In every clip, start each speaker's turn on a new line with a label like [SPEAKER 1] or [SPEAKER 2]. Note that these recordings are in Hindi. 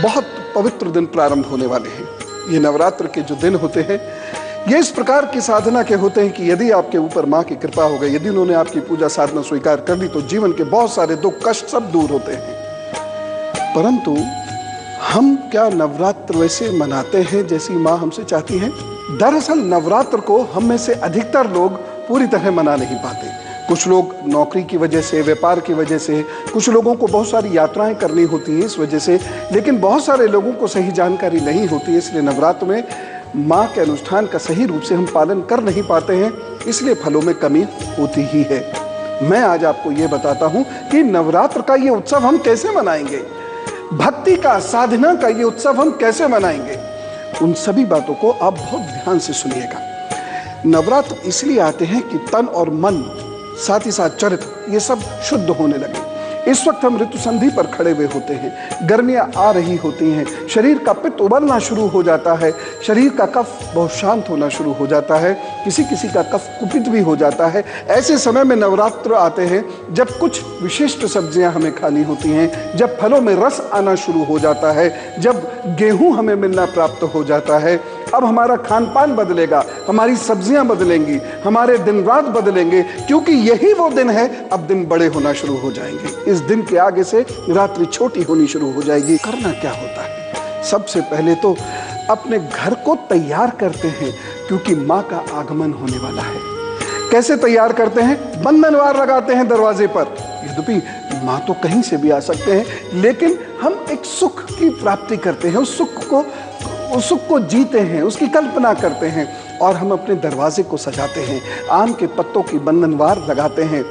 [SPEAKER 1] बहुत पवित्र दिन प्रारंभ होने वाले हैं। ये नवरात्र के जो दिन होते हैं ये इस प्रकार की साधना के होते हैं कि यदि आपके ऊपर माँ की कृपा हो गई, यदि उन्होंने आपकी पूजा साधना स्वीकार कर ली, तो जीवन के बहुत सारे दुख कष्ट सब दूर होते हैं। परंतु हम क्या नवरात्र वैसे मनाते हैं जैसी माँ हमसे चाहती है? दरअसल नवरात्र को हम में से अधिकतर लोग पूरी तरह मना नहीं पाते। कुछ लोग नौकरी की वजह से, व्यापार की वजह से, कुछ लोगों को बहुत सारी यात्राएं करनी होती हैं इस वजह से, लेकिन बहुत सारे लोगों को सही जानकारी नहीं होती है। इसलिए नवरात्र में माँ के अनुष्ठान का सही रूप से हम पालन कर नहीं पाते हैं, इसलिए फलों में कमी होती ही है। मैं आज आपको ये बताता हूँ कि नवरात्र का ये उत्सव हम कैसे मनाएंगे, भक्ति का, साधना का ये उत्सव हम कैसे मनाएंगे। उन सभी बातों को आप बहुत ध्यान से सुनिएगा। नवरात्र इसलिए आते हैं कि तन और मन, साथ ही साथ चरित्र, ये सब शुद्ध होने लगे। इस वक्त हम ऋतु संधि पर खड़े हुए होते हैं, गर्मियां आ रही होती हैं, शरीर का पित्त उबलना शुरू हो जाता है, शरीर का कफ बहुत शांत होना शुरू हो जाता है, किसी किसी का कफ कुपित भी हो जाता है। ऐसे समय में नवरात्र आते हैं जब कुछ विशिष्ट सब्जियां हमें खानी होती हैं, जब फलों में रस आना शुरू हो जाता है, जब गेहूं हमें मिलना प्राप्त हो जाता है। अब हमारा खान पान बदलेगा, हमारी सब्जियां बदलेंगी, हमारे दिन रात बदलेंगे, क्योंकि यही वो दिन है। अब दिन बड़े होना शुरू हो जाएंगे। इस दिन के आगे से रात्रि छोटी होनी शुरू हो जाएगी। करना क्या होता है? सबसे पहले तो अपने घर को तैयार करते हैं, क्योंकि माँ का आगमन होने वाला है। कैसे तैयार करते हैं? बंधनवार लगाते हैं दरवाजे पर। यद्यपि माँ तो कहीं से भी आ सकते हैं, लेकिन हम एक सुख की प्राप्ति करते हैं, उस सुख को जीते हैं, उसकी कल्पना करते हैं, और हम अपने दरवाजे को सजाते हैं, आम के पत्तों की बंधनवार लगाते हैं।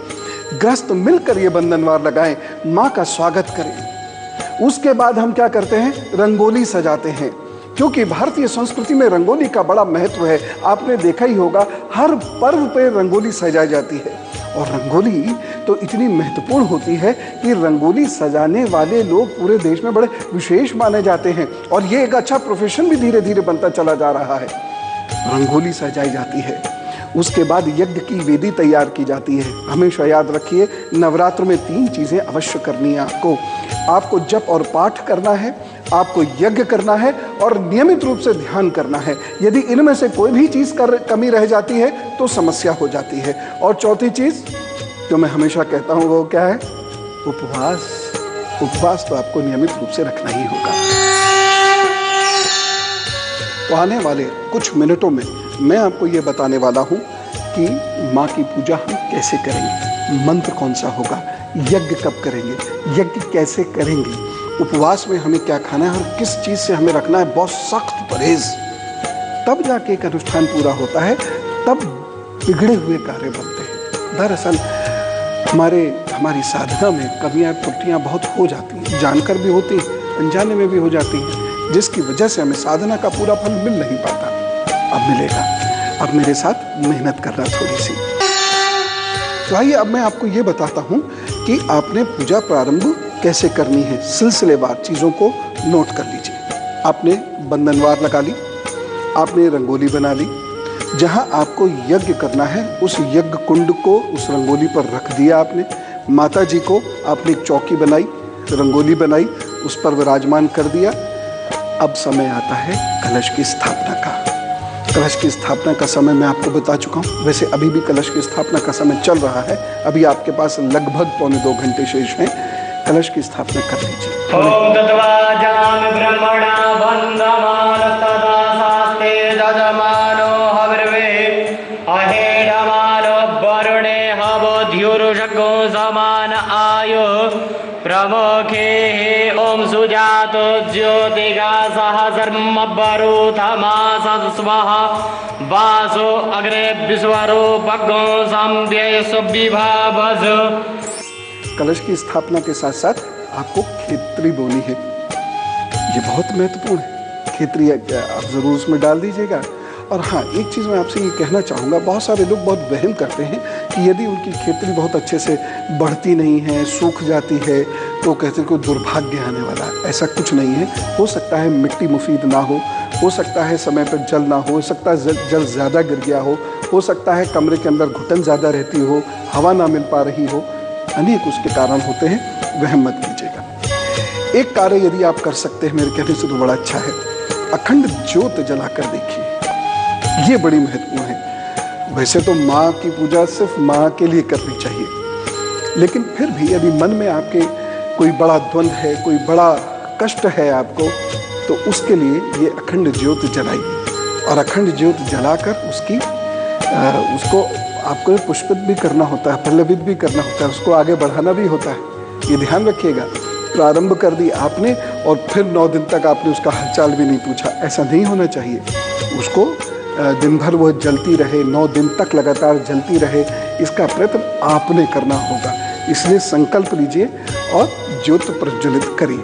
[SPEAKER 1] गृहस्थ मिलकर ये बंधनवार लगाएं, माँ का स्वागत करें। उसके बाद हम क्या करते हैं? रंगोली सजाते हैं, क्योंकि भारतीय संस्कृति में रंगोली का बड़ा महत्व है। आपने देखा ही होगा, हर पर्व पे रंगोली सजाई जाती है। और रंगोली तो इतनी महत्वपूर्ण होती है कि रंगोली सजाने वाले लोग पूरे देश में बड़े विशेष माने जाते हैं, और ये एक अच्छा प्रोफेशन भी धीरे धीरे बनता चला जा रहा है। रंगोली सजाई जाती है। उसके बाद यज्ञ की वेदी तैयार की जाती है। हमेशा याद रखिए, नवरात्र में 3 चीज़ें अवश्य करनी है आपको जप और पाठ करना है, आपको यज्ञ करना है, और नियमित रूप से ध्यान करना है। यदि इनमें से कोई भी चीज़ कमी रह जाती है तो समस्या हो जाती है। और चौथी चीज़ जो मैं हमेशा कहता हूँ वो क्या है? उपवास तो आपको नियमित रूप से रखना ही होगा। तो आने वाले कुछ मिनटों में मैं आपको ये बताने वाला हूँ कि माँ की पूजा हम कैसे करेंगे, मंत्र कौन सा होगा, यज्ञ कब करेंगे, यज्ञ कैसे करेंगे, उपवास में हमें क्या खाना है और किस चीज़ से हमें रखना है बहुत सख्त परहेज। तब जाके एक अनुष्ठान पूरा होता है, तब बिगड़े हुए कार्य बनते हैं। दरअसल हमारी साधना में कमियां त्रुटियां बहुत हो जाती हैं, जानकर भी होती हैं, अनजाने में भी हो जाती हैं, जिसकी वजह से हमें साधना का पूरा फल मिल नहीं पाता। अब मिलेगा। अब मेरे साथ मेहनत करना थोड़ी सी। तो आइए अब मैं आपको ये बताता हूँ कि आपने पूजा प्रारंभ कैसे करनी है। सिलसिलेवार चीज़ों को नोट कर लीजिए। आपने बंधनवार लगा ली, आपने रंगोली बना ली, जहाँ आपको यज्ञ करना है उस यज्ञ कुंड को उस रंगोली पर रख दिया आपने। माता जी को आपने एक चौकी बनाई, रंगोली बनाई, उस पर विराजमान कर दिया। अब समय आता है कलश की स्थापना का। कलश की स्थापना का समय मैं आपको बता चुका हूँ। वैसे अभी भी कलश की स्थापना का समय चल रहा है, अभी आपके पास लगभग 1.25 घंटे शेष हैं। कलश की स्थापना कर लीजिए।
[SPEAKER 2] ओम तत्वाजामि ब्रह्मणा वन्दमान तदा शास्ते ददमानो हविर्वे अहेडमानो वरुणे हवोद्युरुषको समान आयु प्रमुखे ओम सुजातो ज्योतिगा सहस्रम वरुथमास स्वाहा वासो अग्रे विश्वरूपगो संध्येषु विभावस।
[SPEAKER 1] कलश की स्थापना के साथ साथ आपको खेतरी बोनी है, ये बहुत महत्वपूर्ण है। खेतरी आप ज़रूर उसमें डाल दीजिएगा। और हाँ, एक चीज़ मैं आपसे ये कहना चाहूँगा, बहुत सारे लोग बहुत वहम करते हैं कि यदि उनकी खेतरी बहुत अच्छे से बढ़ती नहीं है, सूख जाती है, तो कहते हैं कोई दुर्भाग्य आने वाला है। ऐसा कुछ नहीं है। हो सकता है मिट्टी मुफीद ना हो सकता है समय पर जल ना हो सकता है जल ज़्यादा गिर गया हो सकता है कमरे के अंदर घुटन ज़्यादा रहती हो, हवा ना मिल पा रही हो, अनेक उसके कारण होते हैं, वह मत कीजिएगा। एक कार्य यदि आप कर सकते हैं मेरे कहने से तो बड़ा अच्छा है, अखंड ज्योत जलाकर देखिए, ये बड़ी महत्वपूर्ण है। वैसे तो माँ की पूजा सिर्फ माँ के लिए करनी चाहिए, लेकिन फिर भी यदि मन में आपके कोई बड़ा द्वंद्व है, कोई बड़ा कष्ट है आपको, तो उसके लिए ये अखंड ज्योत जलाइए। और अखंड ज्योत जलाकर उसको आपको पुष्पित भी करना होता है, पल्लवित भी करना होता है, उसको आगे बढ़ाना भी होता है। ये ध्यान रखिएगा। प्रारंभ कर दी आपने और फिर 9 दिन तक आपने उसका हालचाल भी नहीं पूछा, ऐसा नहीं होना चाहिए। उसको दिन भर वो जलती रहे, 9 दिन तक लगातार जलती रहे, इसका प्रयत्न आपने करना होगा। इसलिए संकल्प लीजिए और ज्योत प्रज्वलित करिए।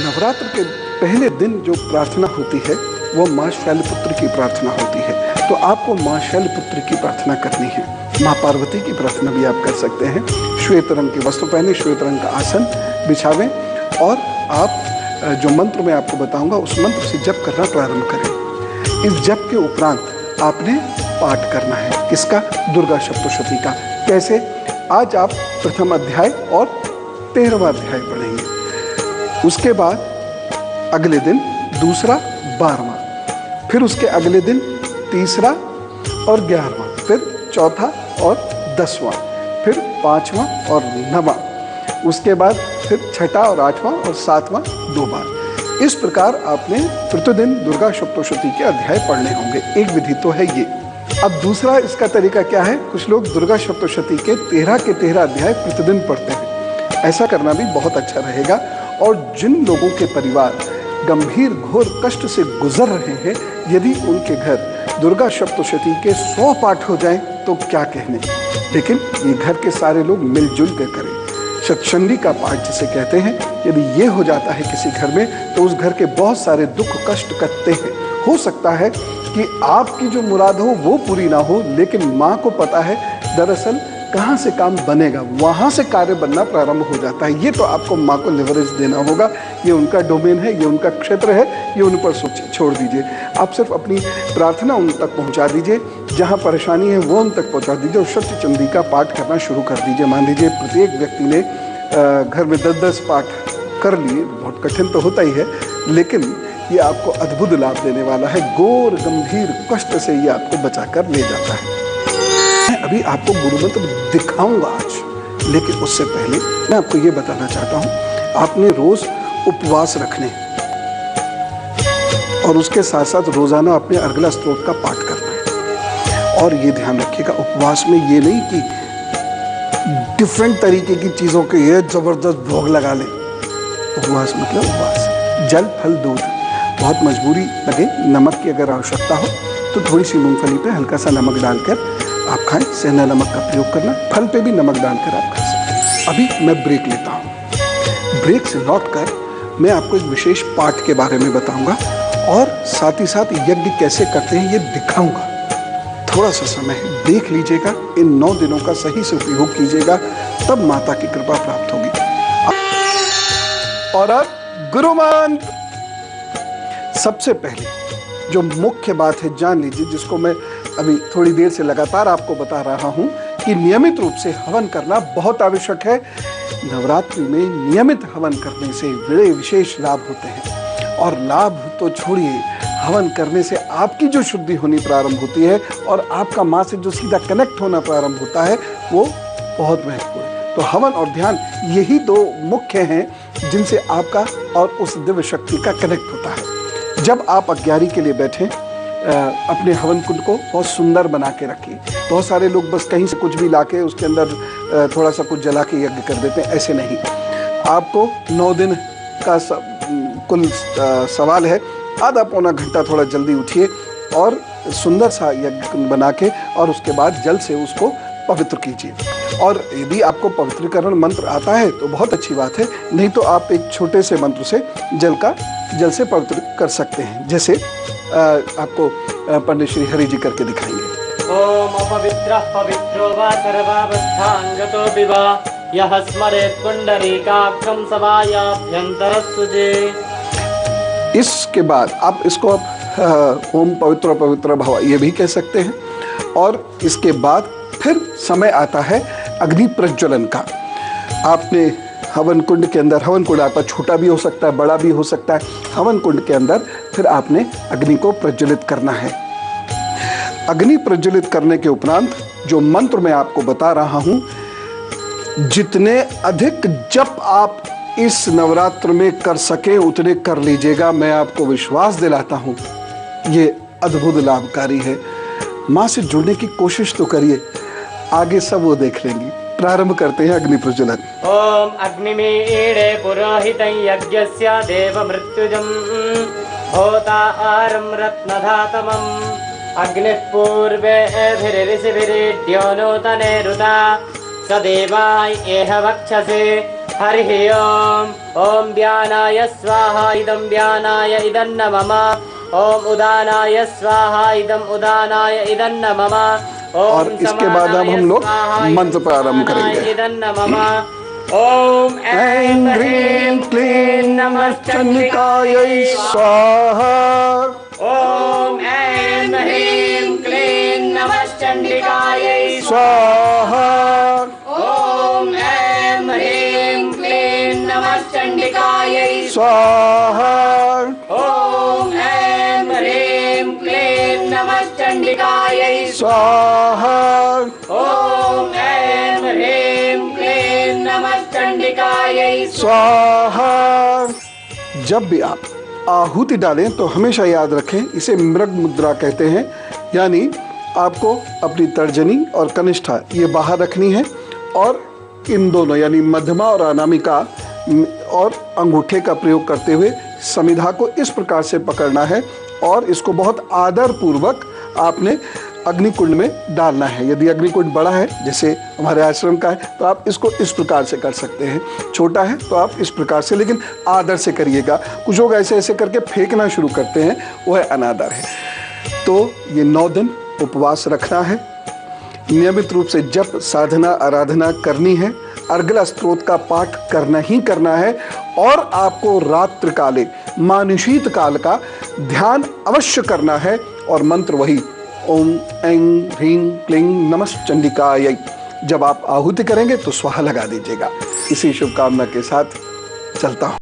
[SPEAKER 1] नवरात्र के पहले दिन जो प्रार्थना होती है वो माँ शैलपुत्री की प्रार्थना होती है। तो आपको माँ शैलपुत्री की प्रार्थना करनी है। माँ पार्वती की प्रार्थना भी आप कर सकते हैं। श्वेत रंग की वस्त्र पहने, श्वेत रंग का आसन बिछावें और आप जो मंत्र मैं आपको बताऊंगा उस मंत्र से जप करना प्रारंभ करें। इस जप के उपरांत आपने पाठ करना है। किसका? दुर्गा सप्तशती का। कैसे? आज आप प्रथम अध्याय और 13वां अध्याय पढ़ेंगे। उसके बाद अगले दिन दूसरा, 12वां, फिर उसके अगले दिन तीसरा और 11वां, फिर चौथा और 10वां, फिर 5वां और 9वां, उसके बाद फिर 6ठा और 8वां और 7वां 2 बार। इस प्रकार आपने प्रतिदिन दुर्गा सप्तशती के अध्याय पढ़ने होंगे। एक विधि तो है ये। अब दूसरा इसका तरीका क्या है? कुछ लोग दुर्गा सप्तशती के 13 अध्याय प्रतिदिन पढ़ते हैं। ऐसा करना भी बहुत अच्छा रहेगा। और जिन लोगों के परिवार गंभीर घोर कष्ट से गुजर रहे हैं, यदि उनके घर दुर्गा सप्तशती के 100 पाठ हो जाएं तो क्या कहने, लेकिन ये घर के सारे लोग मिलजुल कर करें। सत्संगी का पाठ जिसे कहते हैं, यदि ये हो जाता है किसी घर में तो उस घर के बहुत सारे दुख कष्ट कटते हैं। हो सकता है कि आपकी जो मुराद हो वो पूरी ना हो, लेकिन माँ को पता है दरअसल कहाँ से काम बनेगा, वहाँ से कार्य बनना प्रारंभ हो जाता है। ये तो आपको माँ को लिवरेज देना होगा। ये उनका डोमेन है, ये उनका क्षेत्र है, ये उन पर छोड़ दीजिए। आप सिर्फ अपनी प्रार्थना उन तक पहुँचा दीजिए, जहाँ परेशानी है वो उन तक पहुँचा दीजिए और सप्तचंडी का पाठ करना शुरू कर दीजिए। मान लीजिए प्रत्येक व्यक्ति ने घर में 10-10 पाठ कर लिए, बहुत कठिन तो होता ही है, लेकिन ये आपको अद्भुत लाभ देने वाला है। घोर गंभीर कष्ट से ये आपको बचाकर ले जाता है। मैं अभी आपको गुरु मंत्र दिखाऊंगा आज, लेकिन उससे पहले मैं आपको ये बताना चाहता हूं, आपने रोज उपवास रखने और उसके साथ साथ रोजाना अपने अर्गला स्तोत्र का पाठ करना है। और ये ध्यान रखिएगा, उपवास में ये नहीं कि डिफरेंट तरीके की चीजों के ये जबरदस्त भोग लगा लें। उपवास मतलब उपवास, जल फल दूध, बहुत मजबूरी लगे, नमक की अगर आवश्यकता हो तो थोड़ी सी मूंगफली पे हल्का सा नमक डालकर आप खाएं। सेंधा नमक का प्रयोग करना, फल पे भी नमक डालकर आप खा सकते हैं। अभी मैं ब्रेक लेता हूँ। ब्रेक से लौटकर मैं आपको एक विशेष पाठ के बारे में बताऊंगा और साथ ही साथ यज्ञ कैसे करते हैं ये दिखाऊंगा। थोड़ा सा समय देख लीजिएगा, इन 9 दिनों का सही से उपयोग कीजिएगा, तब माता की कृपा प्राप्त होगी। और अब गुरु मंत्र। सबसे पहले जो मुख्य बात है जान लीजिए, जिसको मैं अभी थोड़ी देर से लगातार आपको बता रहा हूं कि नियमित रूप से हवन करना बहुत आवश्यक है। नवरात्रि में नियमित हवन करने से बड़े विशेष लाभ होते हैं। और लाभ तो छोड़िए, हवन करने से आपकी जो शुद्धि होनी प्रारंभ होती है और आपका माँ से जो सीधा कनेक्ट होना प्रारंभ होता है वो बहुत महत्वपूर्ण है। तो हवन और ध्यान यही 2 मुख्य हैं जिनसे आपका और उस दिव्य शक्ति का कनेक्ट होता है। जब आप अज्ञारी के लिए बैठें, अपने हवन कुंड को बहुत सुंदर बना के रखिए। बहुत सारे लोग बस कहीं से कुछ भी लाके उसके अंदर थोड़ा सा कुछ जला के यज्ञ कर देते हैं, ऐसे नहीं। आपको 9 दिन का कुल सवाल है, आधा पौना घंटा थोड़ा जल्दी उठिए और सुंदर सा यज्ञ कुंड बना के और उसके बाद जल से उसको पवित्र कीजिए। और यदि आपको पवित्रीकरण मंत्र आता है तो बहुत अच्छी बात है, नहीं तो आप एक छोटे से मंत्र से जल से पवित्र कर सकते हैं। जैसे आपको पंडित श्री हरि जी करके दिखाएंगे।
[SPEAKER 2] ओम अपवित्रः पवित्रो वा सर्वावस्थांगतो विवा यः स्मरेत् पुंडरीकाक्षं सभायाभ्यन्तरस्सुजे।
[SPEAKER 1] इसके बाद आप इसको ओम पवित्र पवित्र भव ये भी कह सकते हैं। और इसके बाद फिर समय आता है अग्नि प्रज्वलन का। आपने हवन कुंड के अंदर, हवन कुंड आपका छोटा भी हो सकता है, बड़ा भी हो सकता है। हवन कुंड के अंदर फिर आपने अग्नि को प्रज्वलित करना है। अग्नि प्रज्वलित करने के उपरांत जो मंत्र मैं आपको बता रहा हूं, जितने अधिक जप आप इस नवरात्र में कर सके उतने कर लीजिएगा। मैं आपको विश्वास दिलाता हूं ये अद्भुत लाभकारी है। माँ से जुड़ने की कोशिश तो करिए, आगे सब वो देख लेंगी। प्रारंभ करते हैं अग्नि प्रज्वलन।
[SPEAKER 2] ओम अग्निमीडे पुरोहितं यज्ञस्य देवमृत्युजं होतारं रत्नधातमम् अग्निः पूर्वेभिरिषिभिरीड्यो नूतने रुता स देवाय एह वक्षसे। हरिः ओम। ओम व्यानाय स्वाहा इदं व्यानाय इदं न मम। ओम उदानाय स्वाहा इदं उदानाय इदं न मम।
[SPEAKER 1] और इसके बाद अब हम लोग मंत्र प्रारंभ करेंगे।
[SPEAKER 2] ओम ऐं ह्रीं क्लीं नमः चंडिकायै
[SPEAKER 1] स्वाहा।
[SPEAKER 2] ओम ऐं ह्रीं क्लीं नमः चंडिकायै
[SPEAKER 1] स्वाहा।
[SPEAKER 2] ओम ऐं ह्रीं क्लीं नमः चंडिकायै
[SPEAKER 1] स्वाहा।
[SPEAKER 2] ओम ऐं ह्रीं क्लीं नमः चंडिकायै
[SPEAKER 1] स्वाहा।
[SPEAKER 2] ओम ऐं ह्रीं क्लीं नमः चंडिकायै
[SPEAKER 1] स्वाहा। जब भी आप आहुति डालें तो हमेशा याद रखें, इसे मृग मुद्रा कहते हैं। यानी आपको अपनी तर्जनी और कनिष्ठा ये बाहर रखनी है और इन दोनों यानी मध्यमा और अनामिका और अंगूठे का प्रयोग करते हुए समिधा को इस प्रकार से पकड़ना है और इसको बहुत आदर पूर्वक आपने अग्निकुंड में डालना है। यदि अग्निकुंड बड़ा है जैसे हमारे आश्रम का है तो आप इसको इस प्रकार से कर सकते हैं, छोटा है तो आप इस प्रकार से, लेकिन आदर से करिएगा। कुछ लोग ऐसे ऐसे करके फेंकना शुरू करते हैं, वो है अनादर है। तो ये 9 दिन उपवास रखना है, नियमित रूप से जप साधना आराधना करनी है, अर्गला स्तोत्र का पाठ करना ही करना है और आपको रात्रि काले मानुषीत काल का ध्यान अवश्य करना है। और मंत्र वही ओम ऐं ह्रीं क्लीं नमः चंडिकायै। जब आप आहुति करेंगे तो स्वाहा लगा दीजिएगा। इसी शुभकामना के साथ चलता हूँ।